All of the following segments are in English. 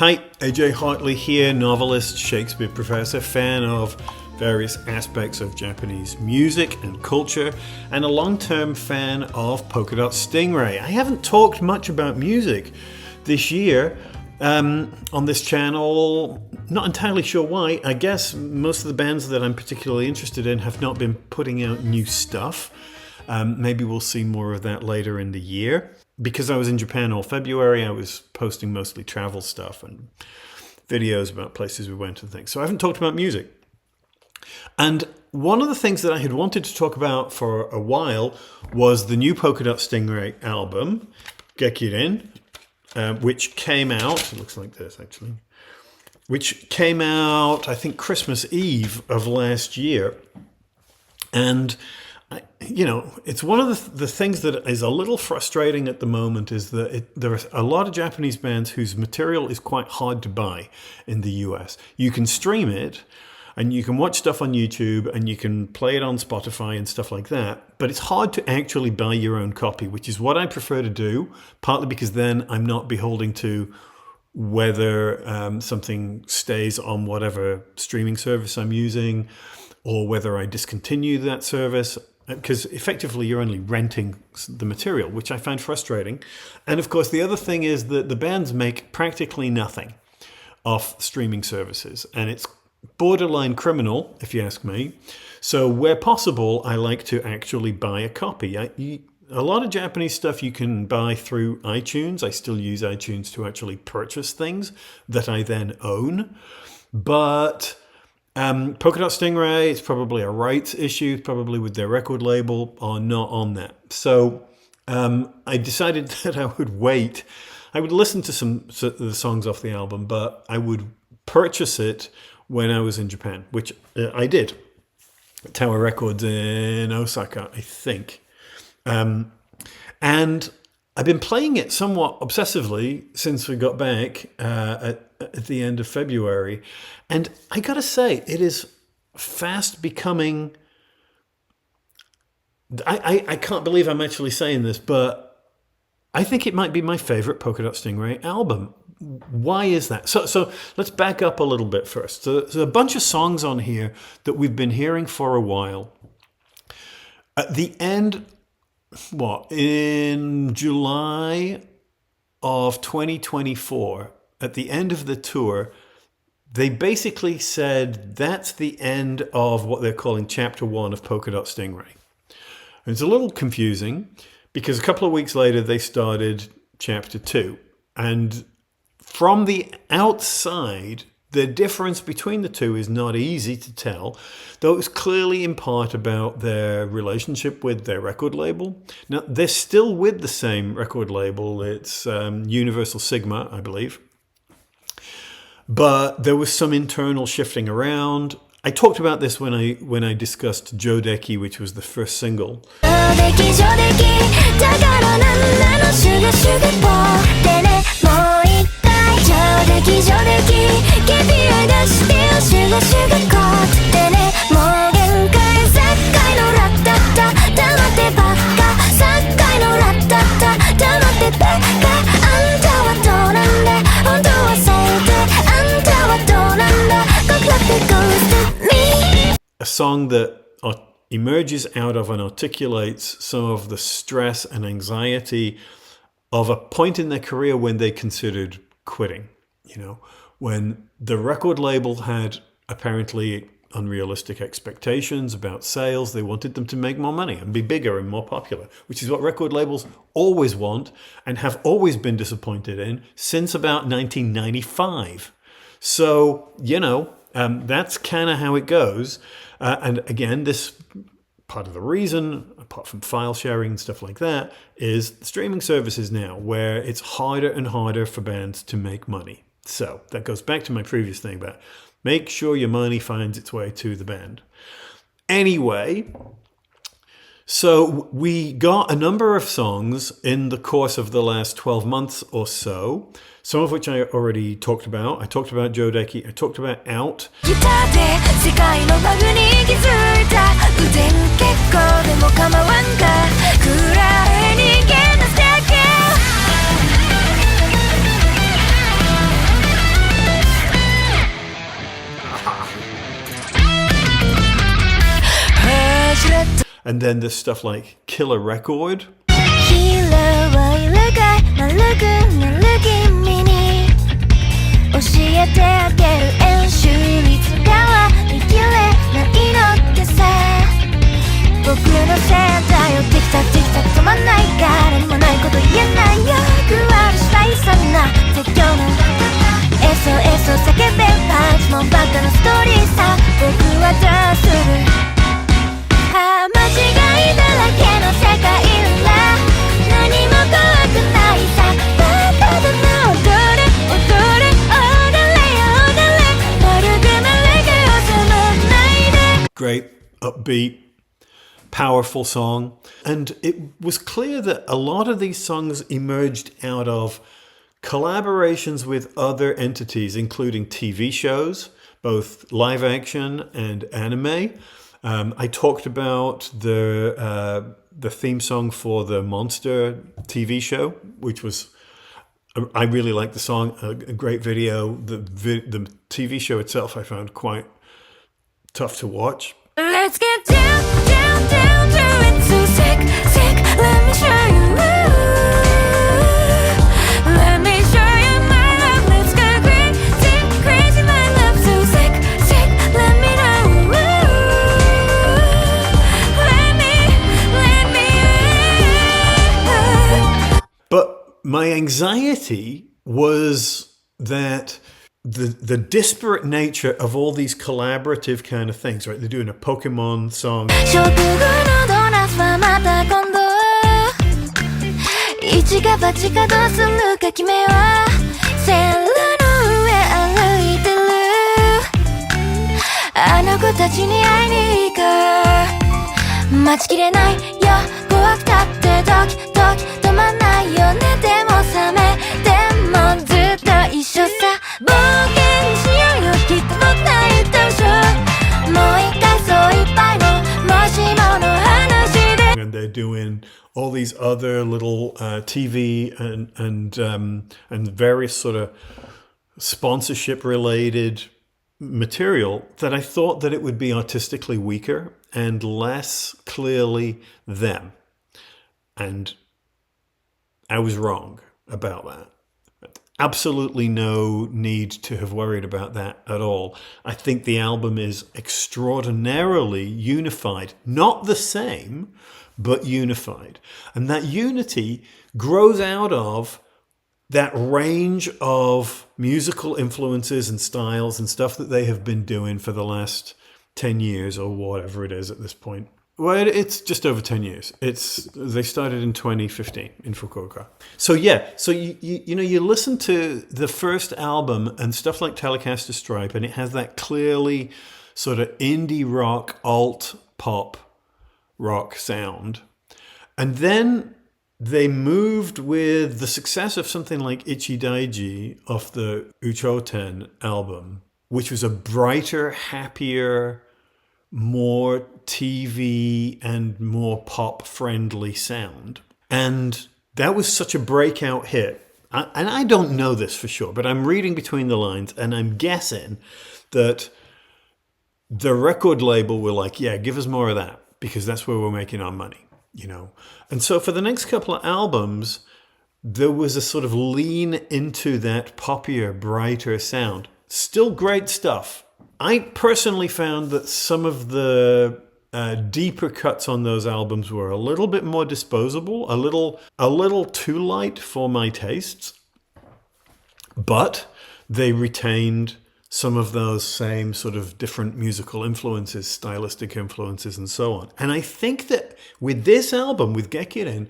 Hi, AJ Hartley here, novelist, Shakespeare professor, fan of various aspects of Japanese music and culture, and a long-term fan of Polka Dot Stingray. I haven't talked much about music this year on this channel, not entirely sure why. I guess most of the bands that I'm particularly interested in have not been putting out new stuff. Maybe we'll see more of that later in the year. Because I was in Japan all February, I was posting mostly travel stuff and videos about places we went and things. So I haven't talked about music. And one of the things that I had wanted to talk about for a while was the new Polka Dot Stingray album, Gekirin, which came out, it looks like this actually, which came out, I think, Christmas Eve of last year. And it's one of the things that is a little frustrating at the moment is that there are a lot of Japanese bands whose material is quite hard to buy in the US. You can stream it and you can watch stuff on YouTube and you can play it on Spotify and stuff like that, but it's hard to actually buy your own copy, which is what I prefer to do, partly because then I'm not beholden to whether something stays on whatever streaming service I'm using or whether I discontinue that service. Because effectively you're only renting the material, which I find frustrating. And of course, the other thing is that the bands make practically nothing off streaming services. And it's borderline criminal, if you ask me. So where possible, I like to actually buy a copy. A lot of Japanese stuff you can buy through iTunes. I still use iTunes to actually purchase things that I then own. But Polka Dot Stingray, it's probably a rights issue, probably with their record label, are not on that. So I decided that I would wait. I would listen to some of the songs off the album, but I would purchase it when I was in Japan, which I did. Tower Records in Osaka, I think. And I've been playing it somewhat obsessively since we got back at the end of February. And I gotta say, it is fast becoming... I can't believe I'm actually saying this, but I think it might be my favorite Polka Dot Stingray album. Why is that? So let's back up a little bit first. So there's a bunch of songs on here that we've been hearing for a while. At the end... in July of 2024, at the end of the tour, they basically said that's the end of what they're calling Chapter 1 of Polka Dot Stingray. And it's a little confusing because a couple of weeks later they started Chapter 2. And from the outside, the difference between the two is not easy to tell, though it's clearly in part about their relationship with their record label. Now, they're still with the same record label. It's Universal Sigma, I believe. But there was some internal shifting around. I talked about this when I discussed Jodeki, which was the first single. A song that emerges out of and articulates some of the stress and anxiety of a point in their career when they considered quitting. When the record label had apparently unrealistic expectations about sales. They wanted them to make more money and be bigger and more popular, which is what record labels always want and have always been disappointed in since about 1995. So, that's kind of how it goes. And again, this part of the reason, apart from file sharing and stuff like that, is streaming services now, where it's harder and harder for bands to make money. So that goes back to my previous thing about make sure your money finds its way to the band. Anyway, so we got a number of songs in the course of the last 12 months or so, some of which I already talked about. I talked about Jodeki, I talked about Out. And then there's stuff like Killer Record. Great, upbeat, powerful song. And it was clear that a lot of these songs emerged out of collaborations with other entities, including TV shows, both live action and anime. I talked about the theme song for the Monster TV show, which was, I really liked the song, a great video. The TV show itself I found quite tough to watch. Let's get down, down, down, do it so sick, sick. Let me show you. Let me show you my love. Let's go crazy, crazy. My love so sick, sick. Let me know. Let me. But my anxiety was that the disparate nature of all these collaborative kind of things, right? They're doing a Pokemon song. And they're doing all these other little TV and various sort of sponsorship related material that I thought that it would be artistically weaker and less clearly them. And I was wrong about that. Absolutely no need to have worried about that at all. I think the album is extraordinarily unified. Not the same, but unified. And that unity grows out of that range of musical influences and styles and stuff that they have been doing for the last 10 years or whatever it is at this point. Well, it's just over 10 years. They started in 2015 in Fukuoka. So yeah, so you listen to the first album and stuff like Telecaster Stripe, and it has that clearly sort of indie rock, alt pop rock sound. And then they moved with the success of something like Ichi Daiji off the Uchoten album, which was a brighter, happier, more TV and more pop friendly sound. And that was such a breakout hit. And I don't know this for sure, but I'm reading between the lines and I'm guessing that the record label were like, yeah, give us more of that because that's where we're making our money, you know? And so for the next couple of albums, there was a sort of lean into that poppier, brighter sound. Still great stuff. I personally found that some of the deeper cuts on those albums were a little bit more disposable, a little too light for my tastes, but they retained some of those same sort of different musical influences, stylistic influences, and so on. And I think that with this album, with Gekiren,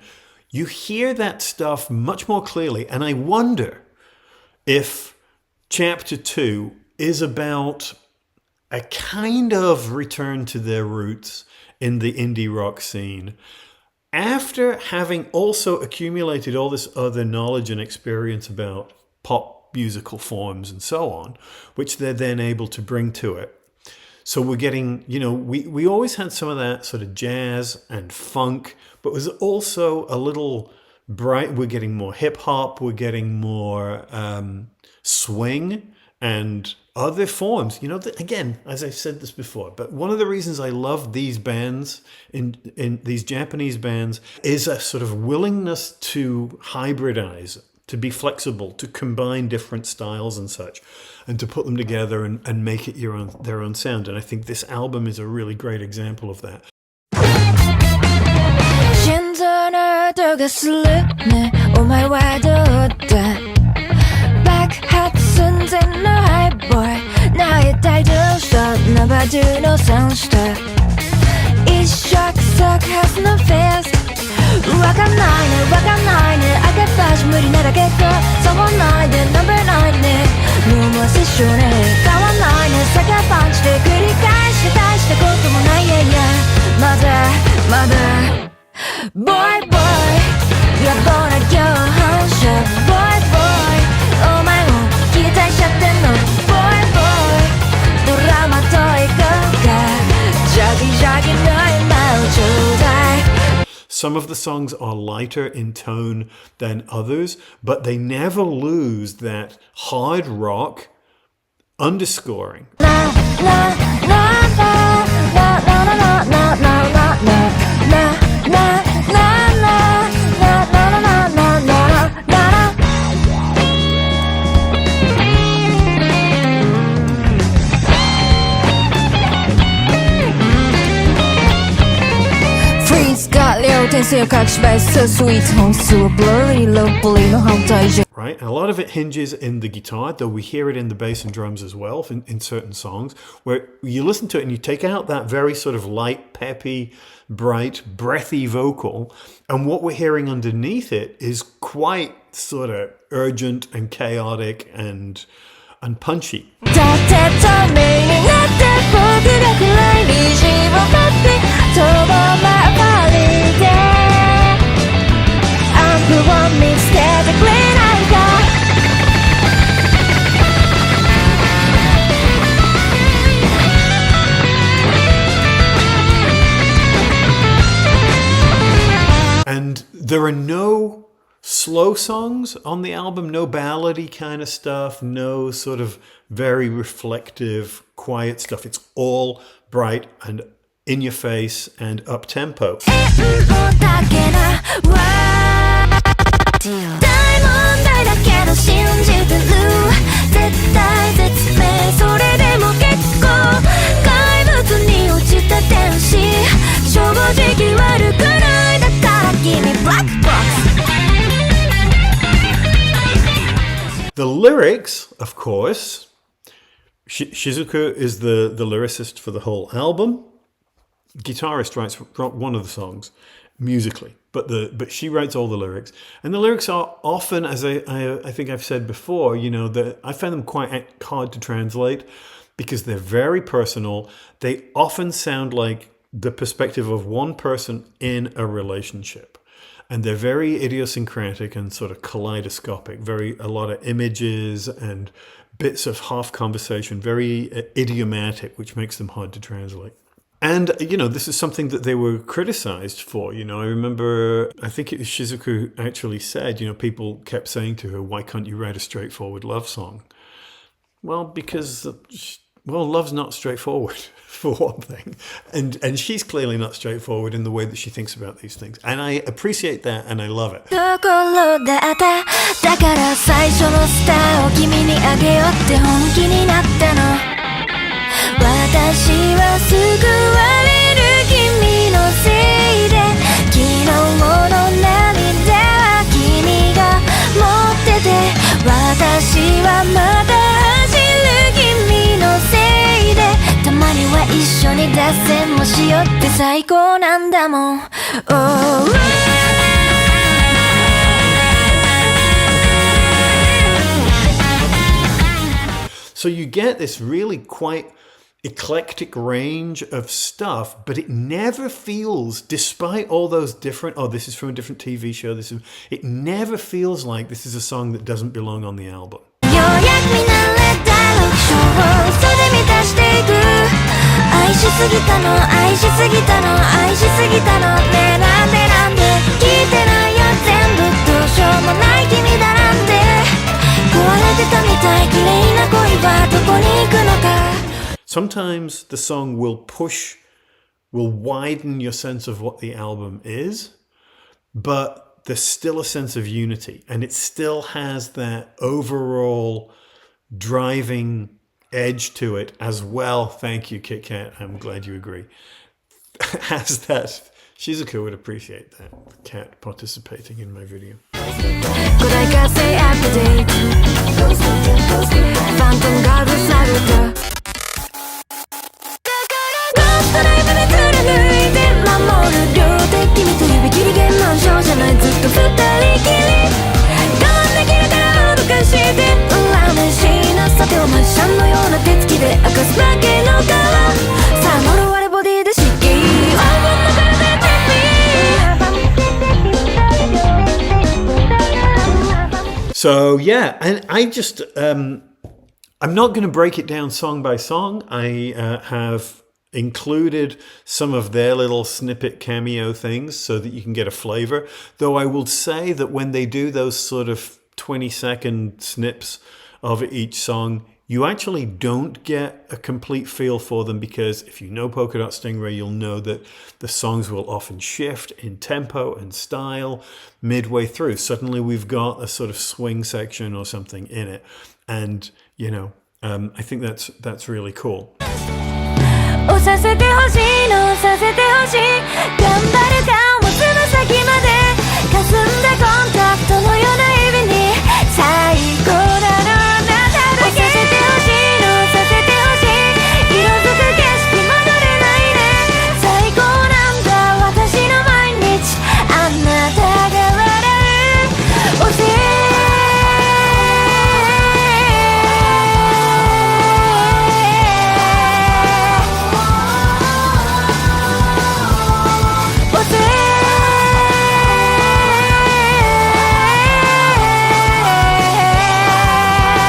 you hear that stuff much more clearly. And I wonder if Chapter 2 is about a kind of return to their roots in the indie rock scene after having also accumulated all this other knowledge and experience about pop musical forms and so on, which they're then able to bring to it. So we're getting, we always had some of that sort of jazz and funk, but was also a little bright. We're getting more hip hop, we're getting more swing and other forms. You know, again, as I've said this before, but one of the reasons I love these bands, in these Japanese bands, is a sort of willingness to hybridize, to be flexible, to combine different styles and such, and to put them together and make it their own sound. And I think this album is a really great example of that. 心臓の音がするねお前はどうだ爆発寸前のハイボーイな一体どうしたナンバー2のサンスター一触即発のフェスわかんないねわかんないね開けっぱし無理なだけど触んないでナンバー9ねもうセッションね変わんないねサカーパンチで繰り返して大したこともないやいやまだBoy, boy, you're gonna go home, shut Boy, boy, お前も期待しちゃってんの Boy, boy, ドラマと行こうかジャギジャギの今をちょうだい Some of the songs are lighter in tone than others, but they never lose that hard rock underscoring. Right, and a lot of it hinges in the guitar, though we hear it in the bass and drums as well in certain songs, where you listen to it and you take out that very sort of light, peppy, bright, breathy vocal, and what we're hearing underneath it is quite sort of urgent and chaotic and punchy. And there are no slow songs on the album, no ballady kind of stuff, no sort of very reflective, quiet stuff. It's all bright and in your face and up tempo. The lyrics, of course, Shizuku is the lyricist for the whole album. Guitarist writes one of the songs musically, but she writes all the lyrics. And the lyrics are often, as I think I've said before, you know, that I find them quite hard to translate because they're very personal. They often sound like the perspective of one person in a relationship. And they're very idiosyncratic and sort of kaleidoscopic, a lot of images and bits of half conversation, very idiomatic, which makes them hard to translate. And, you know, this is something that they were criticized for. You know, I remember, I think it was Shizuku actually said, you know, people kept saying to her, why can't you write a straightforward love song? Well, because, love's not straightforward, for one thing. And she's clearly not straightforward in the way that she thinks about these things. And I appreciate that and I love it. だから最初のスターを君にあげようって本気になったの私は救われる君のせいで昨日の涙は君が持ってて私はまだ走る君のせいでたまには一緒に脱線もしようって最高なんだもん、oh So you get this really quite eclectic range of stuff, but it never feels, despite all those different, this is from a different TV show, it never feels like this is a song that doesn't belong on the album. ようやく見慣れた6章を嘘で満たしていく愛しすぎたの愛しすぎたの愛しすぎたのねなんで聞いてないよ全部どうしようもない君だなんて壊れてたみたい綺麗な恋は Sometimes the song will widen your sense of what the album is, but there's still a sense of unity, and it still has that overall driving edge to it as well. Thank you, Kit Kat. I'm glad you agree. Has that. Shizuka would appreciate that cat participating in my video. So yeah, and I just I'm not going to break it down song by song. I have included some of their little snippet cameo things so that you can get a flavor. Though I will say that when they do those sort of 20-second snips of each song, you actually don't get a complete feel for them, because if you know Polka Dot Stingray, you'll know that the songs will often shift in tempo and style midway through. Suddenly we've got a sort of swing section or something in it. And, you know, I think that's really cool.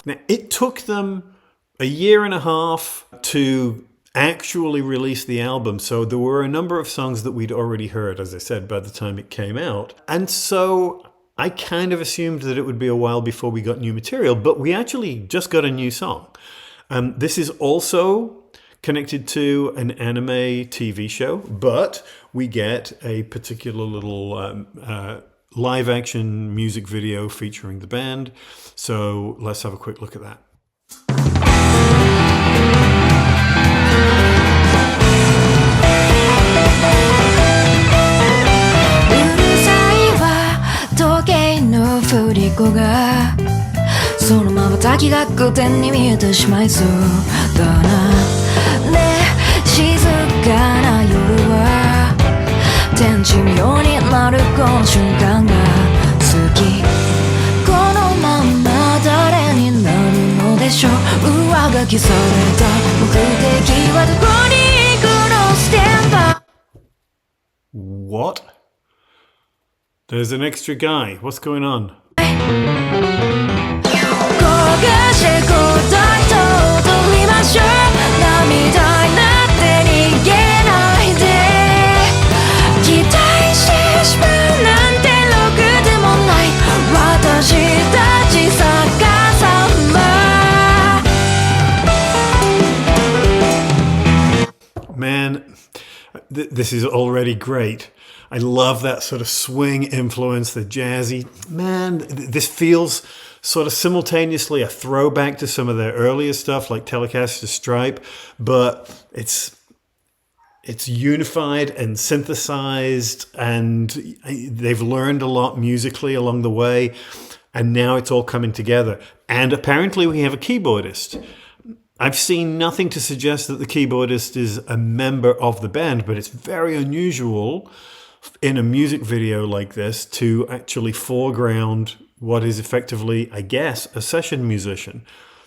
Now, it took them a year and a half to actually release the album. So there were a number of songs that we'd already heard, as I said, by the time it came out. And so I kind of assumed that it would be a while before we got new material, but we actually just got a new song. This is also connected to an anime TV show, but we get a particular little live action music video featuring the band. So let's have a quick look at that. 振り子がその瞬きが偶然に見えてしまいそうだなねえ静かな夜は天地妙になるこの瞬間が好きこのまんま誰になるのでしょう上書きされた目的はどこに行くのステンバ What? There's an extra guy. What's going on? Man, this is already great. I love that sort of swing influence, the jazzy. Man, this feels sort of simultaneously a throwback to some of their earlier stuff like Telecaster Stripe, but it's unified and synthesized, and they've learned a lot musically along the way, and now it's all coming together. And apparently we have a keyboardist. I've seen nothing to suggest that the keyboardist is a member of the band, but it's very unusual in a music video like this to actually foreground what is effectively, I guess, a session musician.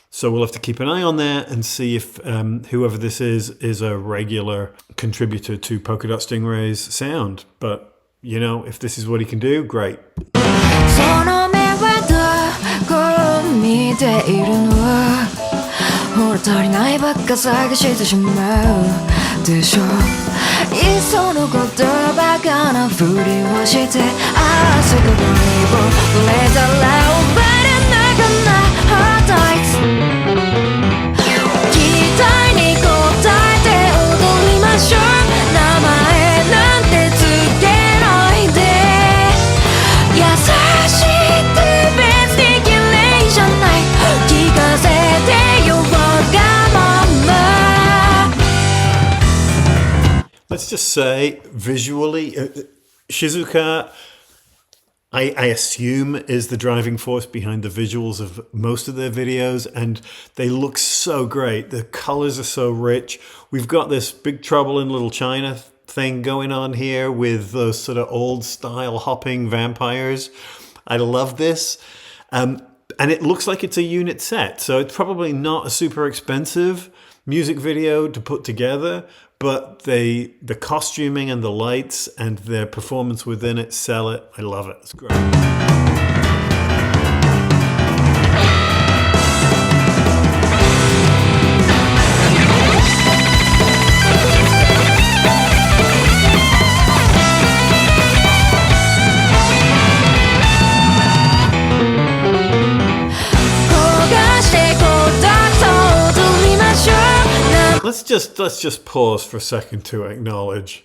So we'll have to keep an eye on that and see if whoever this is a regular contributor to Polka Dot Stingray's sound. But, you know, if this is what he can do, great. ほら足りないばっか探してしまうでしょいっそのことバカなふりをしてああすぐにも触れたら奪れなくな Hard tights 期待に応 let's just say visually, Shizuka, I assume, is the driving force behind the visuals of most of their videos, and they look so great. The colors are so rich. We've got this Big Trouble in Little China thing going on here with those sort of old style hopping vampires. I love this. And it looks like it's a unit set, so it's probably not a super expensive music video to put together, but the costuming and the lights and their performance within it sell it. I love it. It's great. 焦がしてこうだと踊りましょう Let's just pause for a second to acknowledge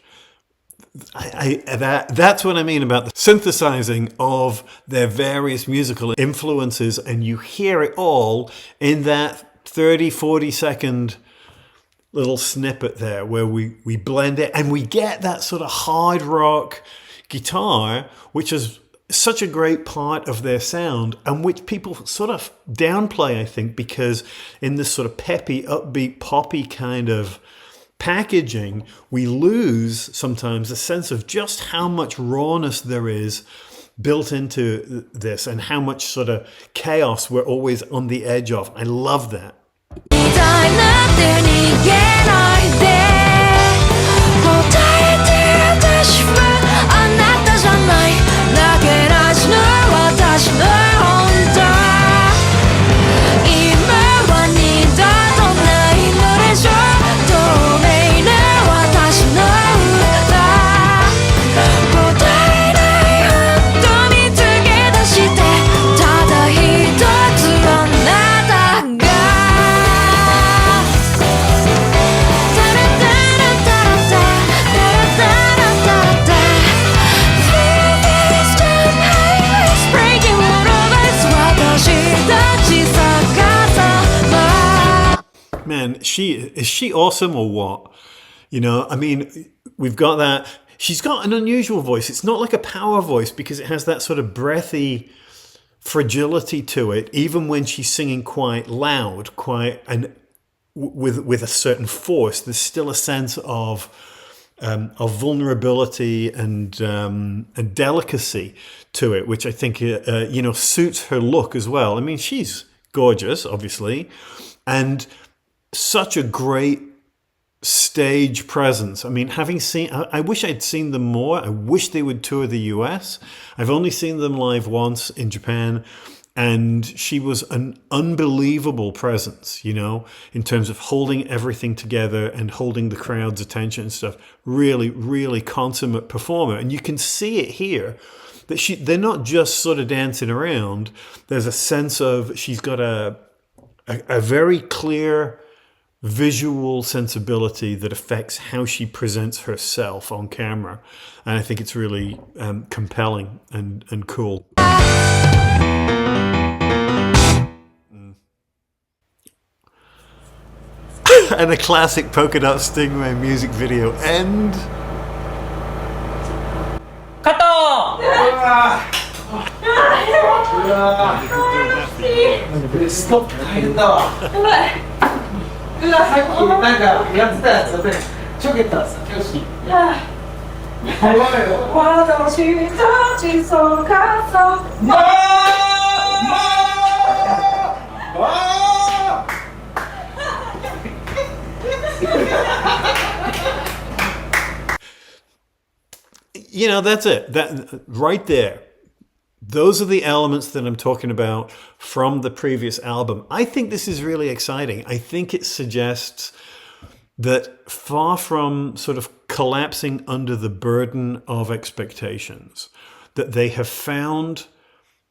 that's what I mean about the synthesizing of their various musical influences, and you hear it all in that 30-40 second little snippet there where we blend it and we get that sort of hard rock guitar, which is such a great part of their sound and which people sort of downplay, I think, because in this sort of peppy, upbeat, poppy kind of packaging, we lose sometimes a sense of just how much rawness there is built into this and how much sort of chaos we're always on the edge of. I love that. みたいなって逃げないで答えて私はあなたじゃないだけなしの私の本当今は二度とないのでしょ透明な私の歌答えない本当見つけ出してただ一つあなたがMan, is she awesome or what? You know, I mean, we've got that. She's got an unusual voice. It's not like a power voice because it has that sort of breathy fragility to it, even when she's singing quite loud, and with a certain force. There's still a sense of vulnerability and delicacy to it, which I think suits her look as well. I mean, she's gorgeous, obviously, and such a great stage presence. I mean, I wish I'd seen them more. I wish they would tour the US. I've only seen them live once in Japan, and she was an unbelievable presence, in terms of holding everything together and holding the crowd's attention and stuff. Really, really consummate performer. And you can see it here that they're not just sort of dancing around. There's a sense of she's got a very clear visual sensibility that affects how she presents herself on camera, and I think it's really compelling and cool. And a classic Polka Dot Stingray music video end. Cut! ストップ大変だわ。さっきなんかやってたやつでちょけたさ、教師。私たちそうかそう。That's it. That right there. Those are the elements that I'm talking about from the previous album. I think this is really exciting. I think it suggests that far from sort of collapsing under the burden of expectations, that they have found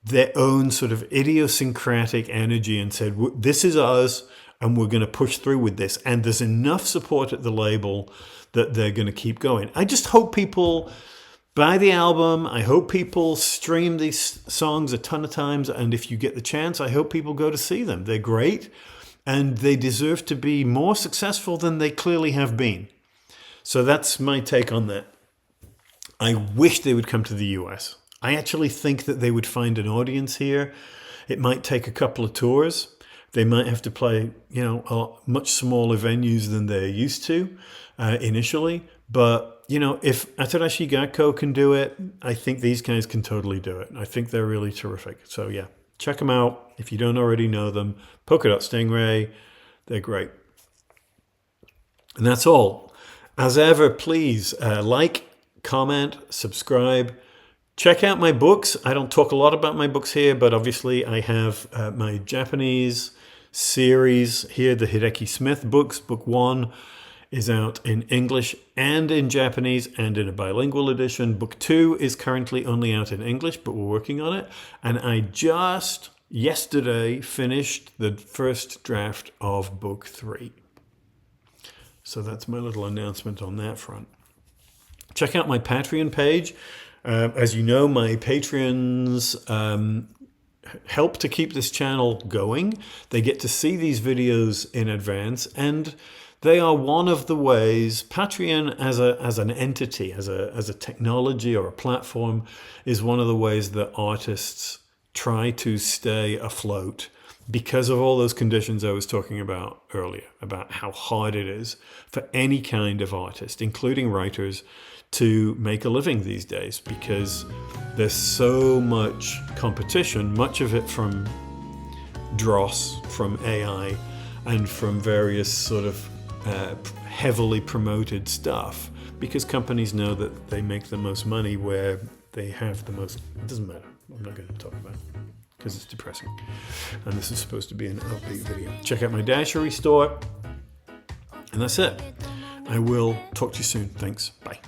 their own sort of idiosyncratic energy and said, this is us and we're going to push through with this. And there's enough support at the label that they're going to keep going. I just hope people buy the album. I hope people stream these songs a ton of times. And if you get the chance, I hope people go to see them. They're great and they deserve to be more successful than they clearly have been. So that's my take on that. I wish they would come to the US. I actually think that they would find an audience here. It might take a couple of tours. They might have to play, much smaller venues than they're used to initially. But, if Atarashi Gakko can do it, I think these guys can totally do it. I think they're really terrific. So yeah, check them out if you don't already know them. Polka Dot Stingray, they're great. And that's all. As ever, please like, comment, subscribe. Check out my books. I don't talk a lot about my books here, but obviously I have my Japanese series here, the Hideki Smith books. Book 1 is out in English and in Japanese and in a bilingual edition. Book 2 is currently only out in English, but we're working on it. And I just yesterday finished the first draft of Book 3. So that's my little announcement on that front. Check out my Patreon page. As you know, my Patreons help to keep this channel going. They get to see these videos in advance, and they are one of the ways Patreon as an entity, as a technology or a platform, is one of the ways that artists try to stay afloat because of all those conditions I was talking about earlier, about how hard it is for any kind of artist, including writers, to make a living these days, because there's so much competition, much of it from dross, from AI, and from various sort of heavily promoted stuff, because companies know that they make the most money where they have the most. It doesn't matter. I'm not going to talk about it because it's depressing. And this is supposed to be an upbeat video. Check out my Dashery store. And that's it. I will talk to you soon. Thanks. Bye.